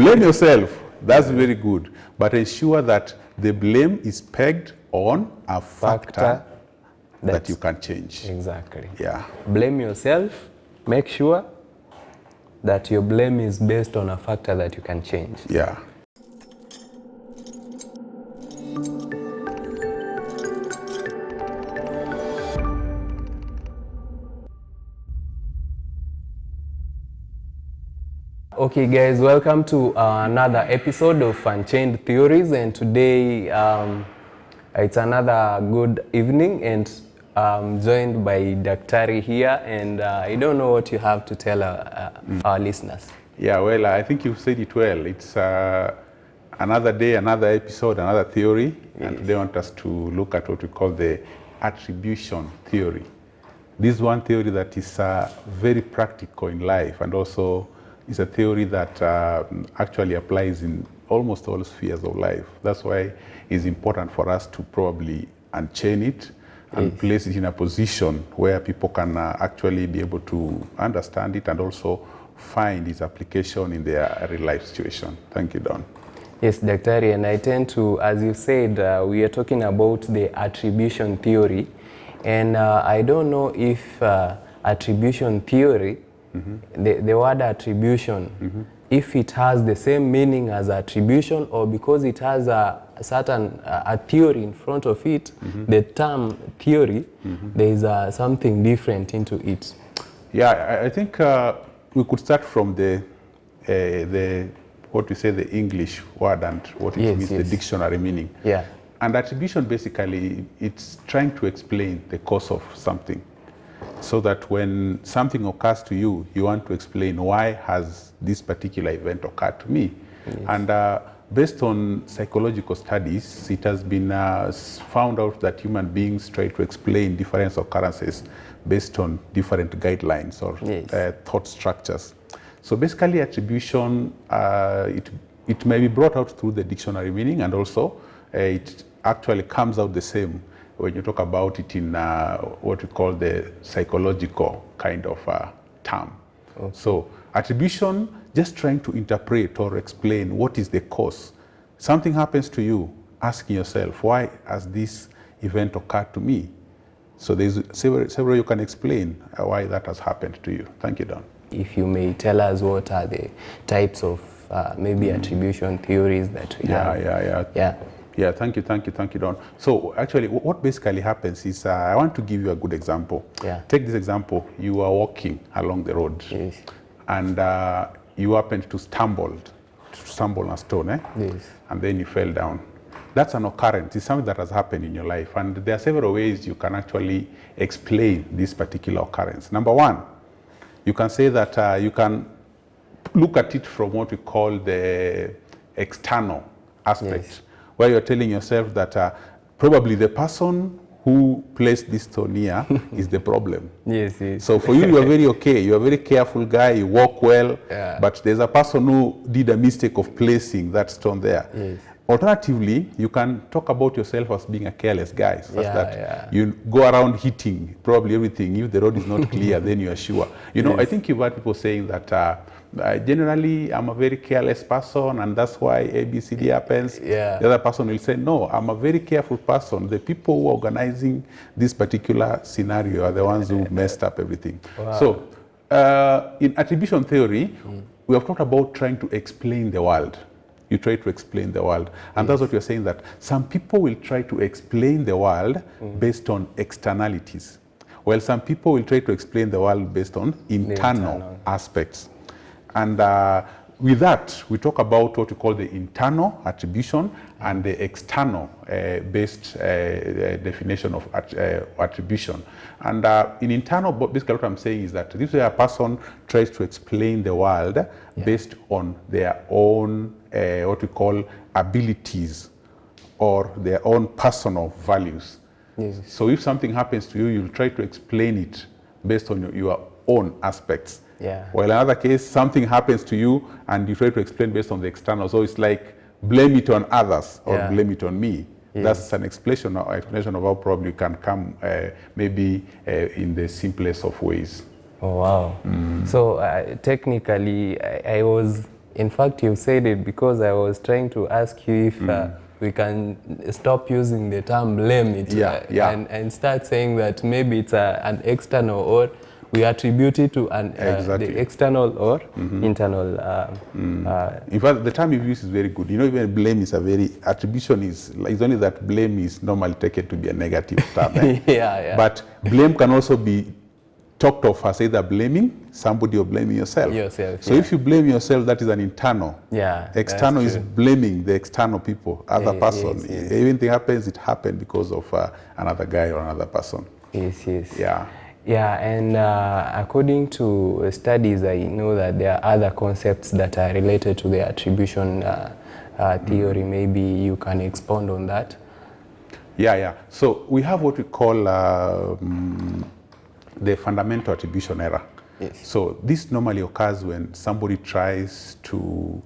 Blame yourself. That's very good. But ensure that the blame is pegged on a factor that you can change. Exactly. Yeah. Blame yourself. Make sure that your blame is based on a factor that you can change. Yeah. Okay guys, welcome to another episode of Unchained Theories, and today it's another good evening, and I'm joined by Daktari here, and I don't know what you have to tell our listeners. Yeah, well, I think you said it well. It's another day, another episode, another theory, and they want us to look at what we call the attribution theory. This is one theory that is very practical in life, and also is a theory that actually applies in almost all spheres of life. That's why it's important for us to probably unchain it and place it in a position where people can actually be able to understand it and also find its application in their real life situation. Thank you, Don. Yes, Daktari, and I tend to, as you said, we are talking about the attribution theory, and I don't know if attribution theory, the word attribution, if it has the same meaning as attribution, or because it has a certain a theory in front of it, the term theory, there is something different into it. Yeah, I think we could start from the what we say, the English word and what it means, the dictionary meaning. Yeah. And attribution basically, it's trying to explain the cause of something. So that when something occurs to you, you want to explain why has this particular event occurred to me. And based on psychological studies, it has been found out that human beings try to explain different occurrences based on different guidelines or thought structures. So basically attribution, it may be brought out through the dictionary meaning, and also it actually comes out the same when you talk about it in what we call the psychological kind of term. So attribution, just trying to interpret or explain what is the cause. Something happens to you, asking yourself, why has this event occurred to me? So there's several you can explain why that has happened to you. Thank you, Don. If you may tell us what are the types of maybe attribution theories that we have. Yeah, thank you, Don. So actually, what basically happens is, I want to give you a good example. Take this example. You are walking along the road, and you happened to stumble on a stone, and then you fell down. That's an occurrence. It's something that has happened in your life, and there are several ways you can actually explain this particular occurrence. Number one, you can say that you can look at it from what we call the external aspect. Where you're telling yourself that probably the person who placed this stone here is the problem. So for you, you're very okay. You're a very careful guy. You walk well. But there's a person who did a mistake of placing that stone there. Alternatively, you can talk about yourself as being a careless guy, such that you go around hitting probably everything. If the road is not clear, then you are sure. You know, I think you've heard people saying that generally I'm a very careless person, and that's why ABCD happens. The other person will say, no, I'm a very careful person. The people who are organizing this particular scenario are the ones who messed up everything. So in attribution theory, we have talked about trying to explain the world. You try to explain the world. And that's what you're saying, that some people will try to explain the world based on externalities, while some people will try to explain the world based on internal aspects. And with that, we talk about what we call the internal attribution and the external based definition of attribution. And in internal, basically what I'm saying is that this way a person tries to explain the world based on their own, what we call abilities or their own personal values. So if something happens to you, you'll try to explain it based on your own aspects. While in another case, something happens to you and you try to explain based on the external. So it's like blame it on others or blame it on me. That's an explanation of how probably can come maybe in the simplest of ways. Oh, wow. So technically, I was In fact, you said it because I was trying to ask you if we can stop using the term blame it and start saying that maybe it's an external, or we attribute it to the external or internal. In fact, the term you use is very good. You know, even blame is a very, attribution is only that blame is normally taken to be a negative term. But blame can also be talked of as either blaming somebody or blaming yourself. So if you blame yourself, that is an internal. External is blaming the external people, other person. Anything happens, it happened because of another guy or another person. And according to studies, I know that there are other concepts that are related to the attribution theory. Maybe you can expound on that. So we have what we call the fundamental attribution error. So this normally occurs when somebody tries to,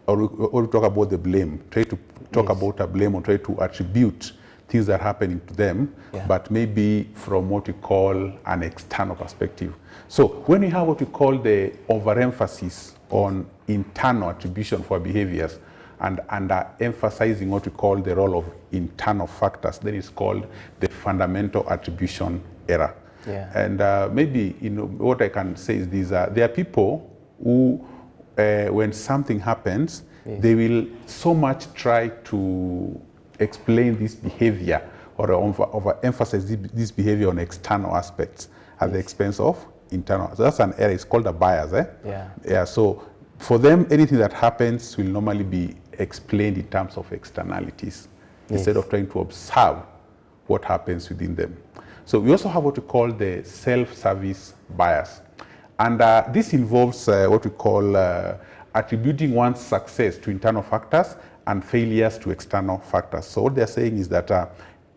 or we talk about the blame, try to talk about a blame or try to attribute things that are happening to them, but maybe from what we call an external perspective. So when you have what we call the overemphasis on internal attribution for behaviors and emphasizing what we call the role of internal factors, then it's called the fundamental attribution error. And maybe, what I can say is these there are people who, when something happens, they will so much try to explain this behavior or overemphasize this behavior on external aspects at the expense of internal. So that's an error. It's called a bias. So for them, anything that happens will normally be explained in terms of externalities instead of trying to observe what happens within them. So we also have what we call the self-service bias. And this involves what we call attributing one's success to internal factors and failures to external factors. So what they're saying is that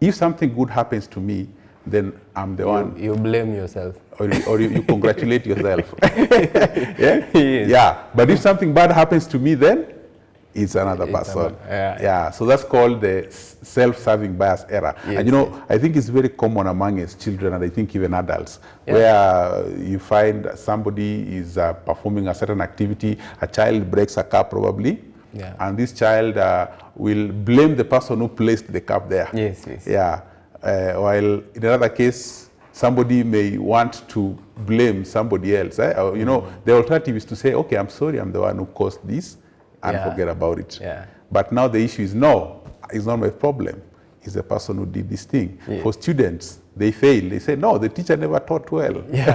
if something good happens to me, then I'm the one. You blame yourself. Or you congratulate yourself. But if something bad happens to me, then it's another person. So that's called the self-serving bias error. And I think it's very common among us children, and I think even adults, where you find somebody is performing a certain activity, a child breaks a cup probably, and this child will blame the person who placed the cup there. While in another case, somebody may want to blame somebody else. The alternative is to say, okay, I'm sorry, I'm the one who caused this, and forget about it. But now the issue is, no, it's not my problem. It's the person who did this thing. For students, they fail. They say, no, the teacher never taught well. Even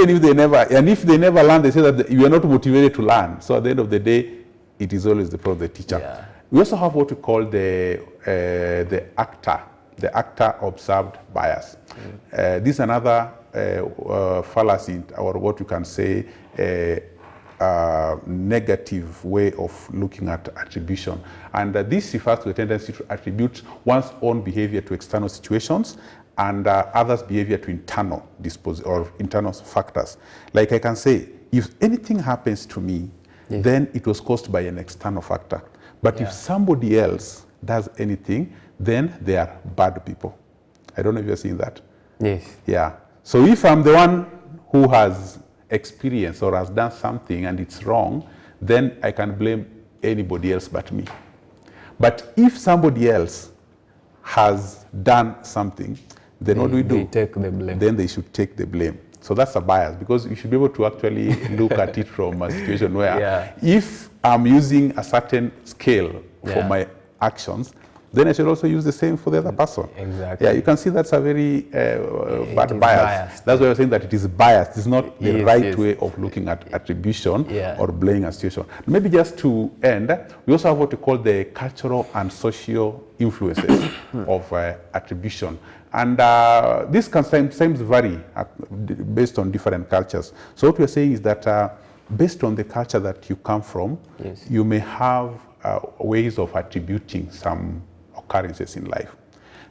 if they never, and if they never learn, they say that you are not motivated to learn. So at the end of the day, it is always the problem of the teacher. We also have what we call the actor observed bias. This is another fallacy, or what you can say, negative way of looking at attribution. And this refers to the tendency to attribute one's own behavior to external situations and others' behavior to internal internal factors. Like I can say, if anything happens to me, then it was caused by an external factor. But if somebody else does anything, then they are bad people. I don't know if you're seeing that. So if I'm the one who has experience or has done something and it's wrong, then I can blame anybody else but me. But if somebody else has done something, then what do we do? They take the blame. Then they should take the blame. So that's a bias, because you should be able to actually look at it from a situation where if I'm using a certain scale for my actions, then I should also use the same for the other person. You can see that's a very bad bias. That's why I'm saying that it is biased. It's not the right way of looking at attribution or blaming a situation. Maybe just to end, we also have what we call the cultural and social influences of attribution. And this can sometimes vary based on different cultures. So what we're saying is that based on the culture that you come from, you may have ways of attributing some occurrences in life.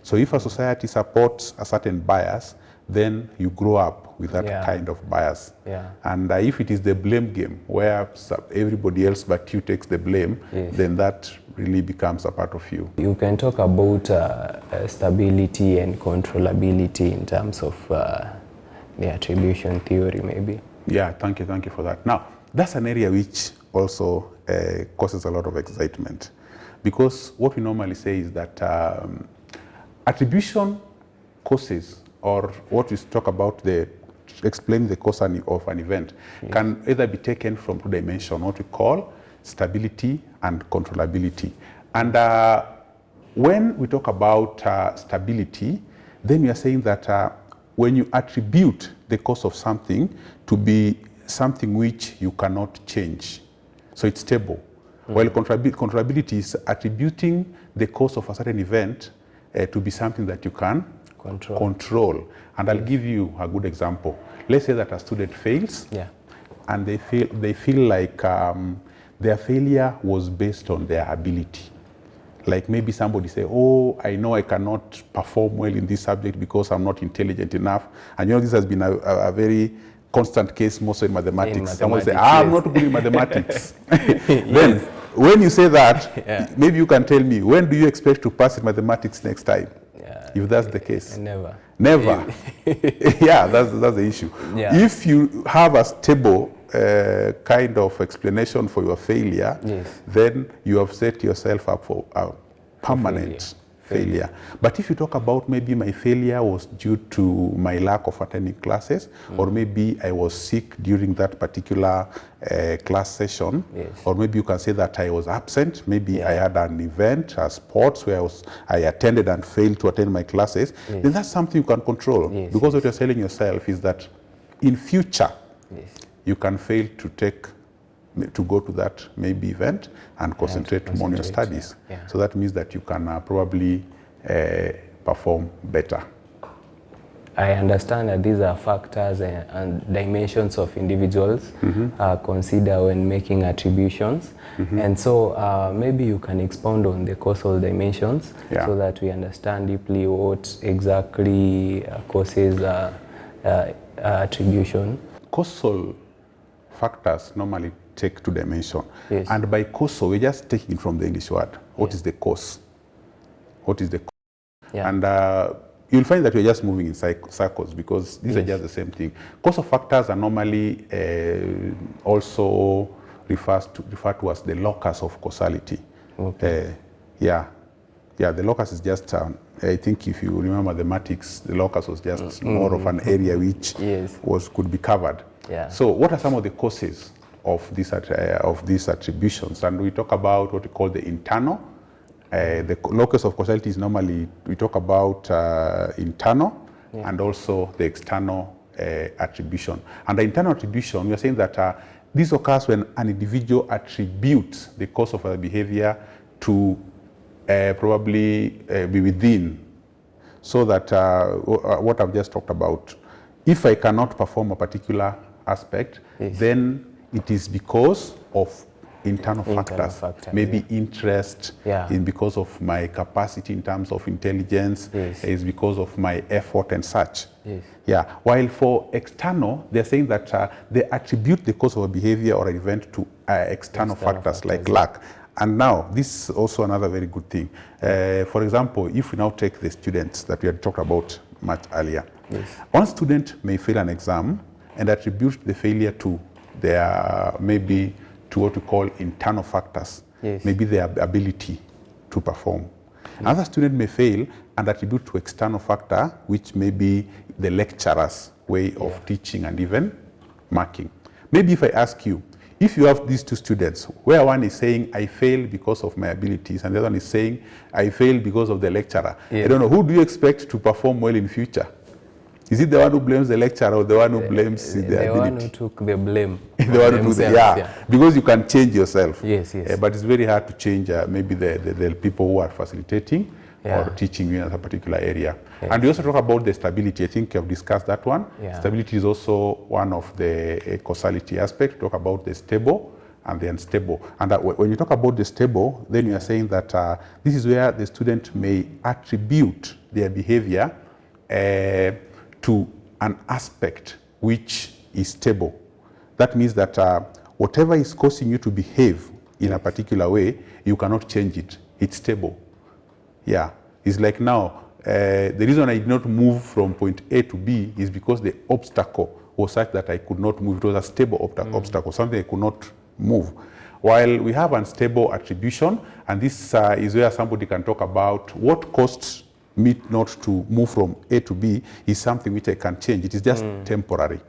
So if a society supports a certain bias, then you grow up with that kind of bias. And if it is the blame game, where everybody else but you takes the blame, then that really becomes a part of you. You can talk about stability and controllability in terms of the attribution theory, maybe. Thank you for that. Now, That's an area which also causes a lot of excitement, because what we normally say is that attribution causes, or what we talk about, explain the cause of an event, can either be taken from two dimensions, what we call stability and controllability. And when we talk about stability, then we are saying that when you attribute the cause of something to be something which you cannot change, so it's stable. While controllability is attributing the cause of a certain event to be something that you can control. And I'll give you a good example. Let's say that a student fails, and they feel like their failure was based on their ability. Like maybe somebody say, oh, I know I cannot perform well in this subject because I'm not intelligent enough. And you know, this has been a very constant case, mostly in mathematics. Someone say, I'm not good in mathematics. Then, when you say that, maybe you can tell me, when do you expect to pass in mathematics next time? If that's the case. Never. Never. Yeah, that's the issue. If you have a stable kind of explanation for your failure, then you have set yourself up for a permanent failure. But if you talk about maybe my failure was due to my lack of attending classes, or maybe I was sick during that particular class session, or maybe you can say that I was absent, maybe I had an event, a sports where I attended and failed to attend my classes, then that's something you can control. Because what you're telling yourself is that in future, you can fail to go to that maybe event and concentrate more on your studies. So that means that you can probably perform better. I understand that these are factors and dimensions of individuals consider when making attributions. And so maybe you can expound on the causal dimensions so that we understand deeply what exactly causes attribution. Causal factors normally take two dimensions. And by causal, we're just taking it from the English word. What is the cause? What is the cause? And you'll find that we're just moving in circles, because these are just the same thing. Causal factors are normally also referred to as the locus of causality. The locus is just, I think if you remember mathematics, the locus was just more of an area which could be covered. So what are some of the causes of these attributions? And we talk about what we call the internal. The locus of causality is normally, we talk about internal and also the external attribution. And the internal attribution, we are saying that this occurs when an individual attributes the cause of a behavior to probably be within. So that what I've just talked about, if I cannot perform a particular aspect, then it is because of internal factors, maybe interest, because of my capacity in terms of intelligence, is because of my effort and such. While for external, they're saying that they attribute the cause of a behavior or an event to external factors like luck. And now, this is also another very good thing. For example, if we now take the students that we had talked about much earlier, one student may fail an exam and attribute the failure to their, maybe to what we call internal factors, maybe their ability to perform. Another student may fail and attribute to external factor, which may be the lecturer's way of teaching and even marking. Maybe if I ask you, if you have these two students, where one is saying, I fail because of my abilities, and the other one is saying, I fail because of the lecturer, I don't know, who do you expect to perform well in future? Is it the one who blames the lecturer or the one who blames the ability? The one who took the blame. The one who because you can change yourself. Yes. But it's very hard to change maybe the people who are facilitating or teaching you in a particular area. And we also talk about the stability. I think I've discussed that one. Stability is also one of the causality aspects. Talk about the stable and the unstable. And when you talk about the stable, then you are saying that this is where the student may attribute their behavior to an aspect which is stable. That means that whatever is causing you to behave in a particular way, you cannot change it. It's stable. It's like now, the reason I did not move from point A to B is because the obstacle was such that I could not move. It was a stable obstacle, something I could not move. While we have unstable attribution, and this is where somebody can talk about what costs me not to move from A to B is something which I can change. It is just temporary,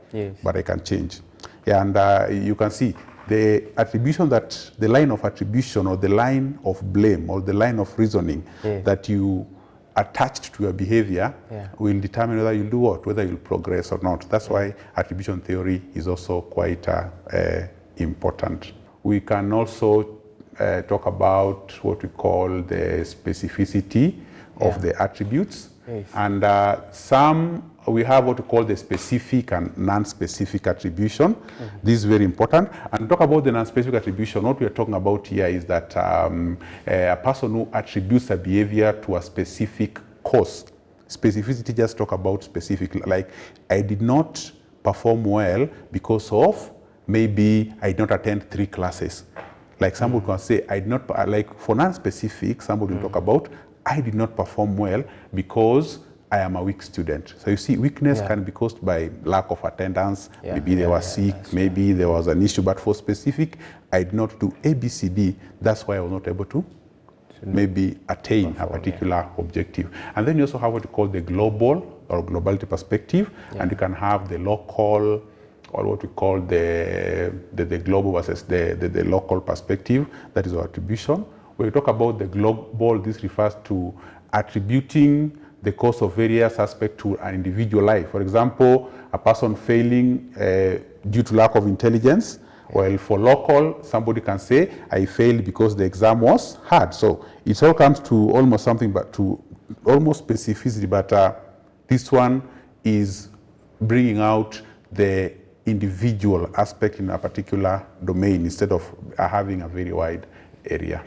but I can change. Yeah, and you can see the attribution, that the line of attribution or the line of blame or the line of reasoning that you attached to your behavior will determine whether you'll do what, whether you'll progress or not. That's why attribution theory is also quite important. We can also talk about what we call the specificity of the attributes. And we have what we call the specific and non-specific attribution. This is very important. And talk about the non-specific attribution. What we are talking about here is that a person who attributes a behavior to a specific cause. Specificity just talk about specific, like I did not perform well because of maybe I did not attend 3 classes. Like somebody can say, I did not, like for non-specific, somebody will talk about, I did not perform well because I am a weak student. So you see, weakness can be caused by lack of attendance. Maybe they were sick, maybe there was an issue. But for specific, I did not do A, B, C, D. That's why I was not able to maybe attain a particular objective. And then you also have what you call the global or globality perspective. And you can have the local, or what we call the global versus the local perspective. That is our attribution. When we talk about the global, this refers to attributing the cause of various aspects to an individual life. For example, a person failing due to lack of intelligence. Well, for local, somebody can say, I failed because the exam was hard. So it all comes to almost something, but to almost specificity, but this one is bringing out the individual aspect in a particular domain instead of having a very wide area.